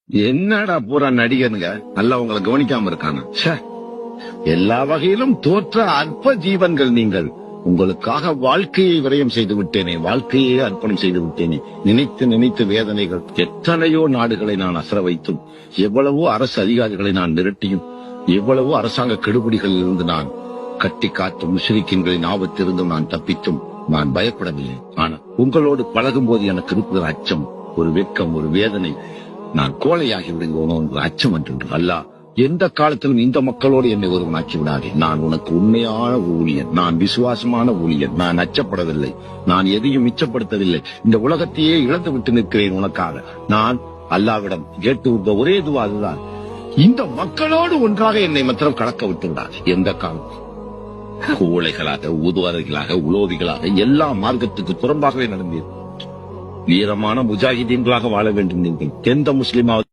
என்னடா பூரா நடிகனுங்க நல்லா உங்களை கவனிக்காம இருக்காங்க. எல்லா வகையிலும் தோற்ற அற்ப ஜீவன்கள் நீங்கள். உங்களுக்காக வாழ்க்கையை விரயம் செய்து விட்டேனே, வாழ்க்கையே அர்ப்பணம் செய்து விட்டேனே. நினைத்து நினைத்து வேதனைகள். எத்தனையோ நாடுகளை நான் அசர வைத்தும், எவ்வளவோ அரசு அதிகாரிகளை நான் மிரட்டியும், எவ்வளவோ அரசாங்க கெடுபிடிகளில் இருந்து நான் கட்டி காத்தும், முஸ்லிம்களின் ஆபத்திலிருந்தும் நான் தப்பித்தும் நான் பயப்படவில்லை. ஆனால் உங்களோடு பழகும் போது எனக்கு இருக்கிற அச்சம், ஒரு வெட்கம், ஒரு வேதனை. நான் கோழையாகி விடுவோனோ என்ற அச்சம் என்று. அல்லாஹ் எந்த காலத்திலும் இந்த மக்களோடு என்னை ஒருவனாக்கி விடாதே. நான் உனக்கு உண்மையான ஊழியன், நான் விசுவாசமான ஊழியன். நான் அச்சப்படவில்லை, நான் எதையும் மிச்சப்படுத்தவில்லை. இந்த உலகத்தையே இழந்து விட்டு நிற்கிறேன் உனக்காக. நான் அல்லாவிடம் கேட்டு விட்ட ஒரே துவா அதுதான், இந்த மக்களோடு ஒன்றாக என்னை மாத்திரம் கலக்க விட்டு விடாது. எந்த காலம் கோழைகளாக, ஊதுவாதிகளாக, உலோதிகளாக எல்லா மார்க்கத்துக்கு புறம்பாகவே நடந்தீர்கள். வீரமான முஜாஹிதீன்களாக வாழ வேண்டும். நீங்கள் எந்த முஸ்லிமாவது